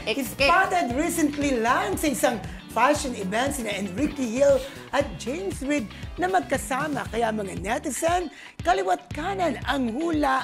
spotted recently lang sa isang fashion event sina Enrique Hill at James Reid na magkasama. Kaya mga netizen, kaliwat kanan ang hula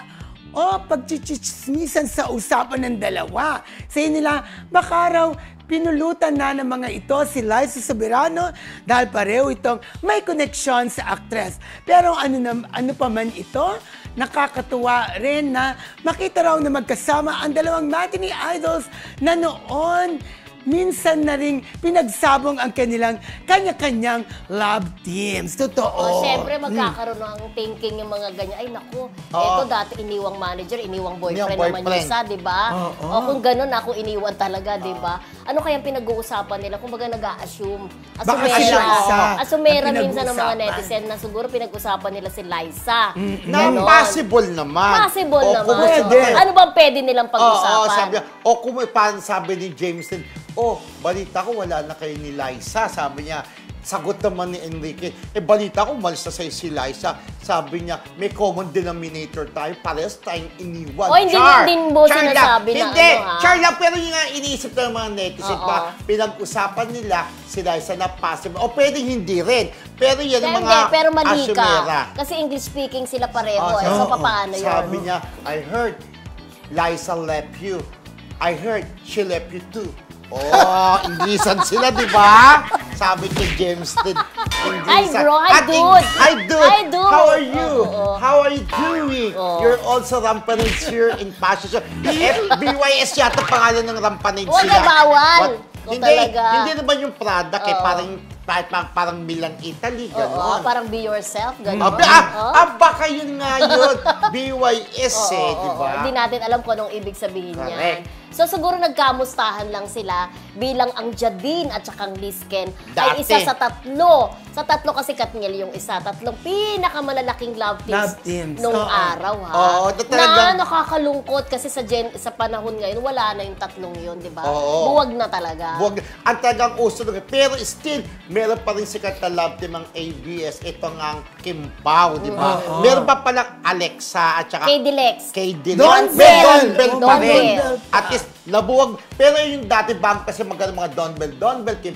o pagchichismisan sa usapan ng dalawa. Sa nila, baka raw pinulutan na ng mga ito si Liza Soberano dahil pareho itong may koneksyon sa aktres. Pero ano pa man ito, nakakatuwa rin na makita raw na magkasama ang dalawang matinee idols na noon minsan na ring pinagsabong ang kanilang kanya-kanyang love teams. Totoo. Siyempre, magkakaroon ng thinking yung mga ganyan. Ay, naku, eto dati iniwang manager, iniwang boyfriend naman yung isa, di ba? O kung ganun, ako iniwan talaga, di ba? Ano kayang pinag-uusapan nila? Kung baga nag-a-assume. Asumera minsan ng mga netizen na siguro pinag-usapan nila si Liza. Na possible naman. Possible naman. Pwede. Ano bang pwede nilang pag-usapan? Kung parang sabi ni Jameson, balita ko wala na kayo ni Liza. Sabi niya, sagot naman ni Enrique, balita ko malis na sa'yo si Liza. Sabi niya, may common denominator tayo, parehas tayong iniwan. Hindi mo sinasabi na hindi, Char lang, pero yung nga iniisip ng mga netizen pinag-usapan nila si Liza na possible. O pwedeng hindi rin. Pero yan ang mga pero mali asumera. ka. Kasi English speaking sila pareho. So, paano yun? Sabi niya, I heard Liza left you. I heard she left you too. Inglesan sila, di ba? Sabi ko, James din. Hi, bro. Hi, dude. Hi, dude. Hi, dude. How are you? How are you doing? You're also Rampanage here in Passion. BYS yata pangalan ng Rampanage sila. Huwag na bawal. Hindi naman yung product parang Milan Italy, gano'n. Parang be yourself, gano'n. Baka yun nga yun. BYS di ba? Hindi natin alam kung anong ibig sabihin niyan. So siguro nagkamustahan lang sila bilang ang Jadine at saka ang Lisken ay isa sa tatlo. Sa tatlo kasi Katniel yung isa. Tatlong pinakamalalaking love teams nung araw, na nakakalungkot kasi sa panahon ngayon, wala na yung tatlong yun, di ba? Buwag na talaga. Ang talagang uso nung pero still, meron pa rin sikat na love team ang ABS. Ito nga ang Kim Pao, di ba? Meron pa palang Alexa at saka K-Dilex. Don Bell pa rin. At least, nabuwag. Pero yung dati bago kasi magkano mga Don Bell, Kim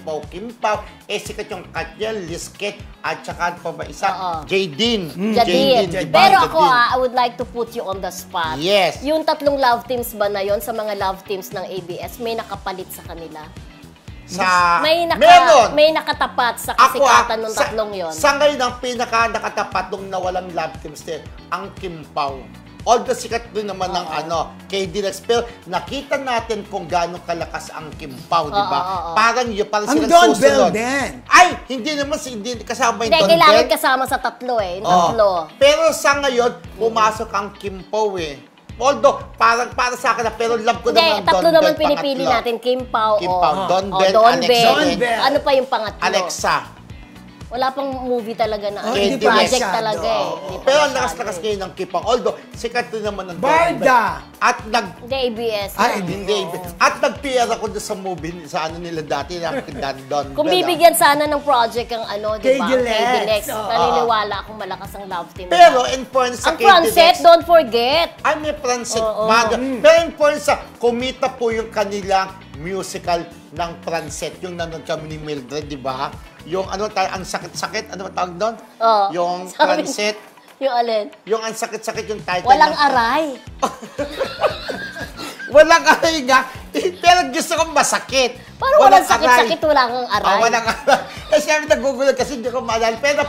Pao. Sikat yung Katniel, Lisket, at saka pa ba isa? Jadine. Pero ako, I would like to put you on the spot. Yes. Yung tatlong love teams ba na yon sa mga love teams ng ABS, may nakapalit sa kanila? May nakatapat sa kasikatan ng tatlong yon. Sa ngayon, ang pinaka-nakatapat nung nawalang love teams din, ang Kim Pao. Although sikat din naman ng K-Dilex, pero nakita natin kung gaano kalakas ang Kim Pao, di ba? Parang silang Don susunod. Bell din. Ay, hindi naman kasama yung Don Bell. Kailangan kasama sa tatlo yung tatlo. Pero sa ngayon, pumasok ang Kim Pao Although, para sa akin pero love ko naman ang Don Bell. Tatlo naman pinipili natin. Kim Pao, Don Bell, Alexa. Ano pa yung pangatlo? Alexa. Wala pang movie talaga na project talaga Pero ang lakas-lakas ngayon ng Kim Pao. Although, sikat din naman ng Barda! At Hindi, ABS. Hindi. At nag-PR ako doon sa movie, sa nila dati, Don Bell. Kung bibigyan sana ng project ang di ba? K-Dilex. Naniniwala akong malakas ang love team. Pero in fairness sa K-Dilex. Ang Francet, don't forget. Ay, may Francet. Pero in fairness kumita po yung kanilang musical ng Francet. Yung nanonood kami ni Mildred, di ba? Yung ang sakit-sakit, ano ba tawag doon? Yung Francet. Yung alin? Yung ang sakit-sakit yung title. Walang aray. Walang aray nga. Pero gusto kong masakit. Parang walang sakit-sakit, walang aray. Walang aray. Kasi kami nagugulat kasi hindi ko maalala. Pero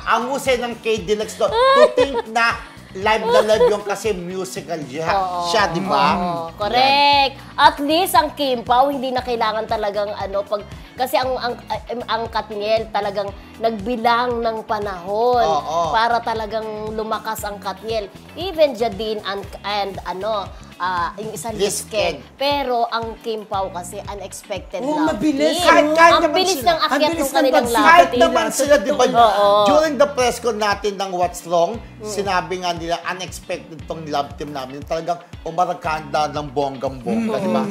ang husay ng K-Dilex doon, to think na live yung kasi musical siya, di ba? Correct. At least ang Kim Pao, hindi na kailangan talagang kasi ang Katniel talagang nagbilang ng panahon para talagang lumakas ang Katniel. Even Jadine and yung isa Lisken. Pero ang Kim Pao kasi unexpected love. Mabilis. Ang bilis ng akyat ng kanilang love. Kahit naman sila, di ba? During the press con natin ng What's Wrong, sinabi nga nila, unexpected tong love team namin. Talagang umaragkanda ng bonggang-bongga, di ba?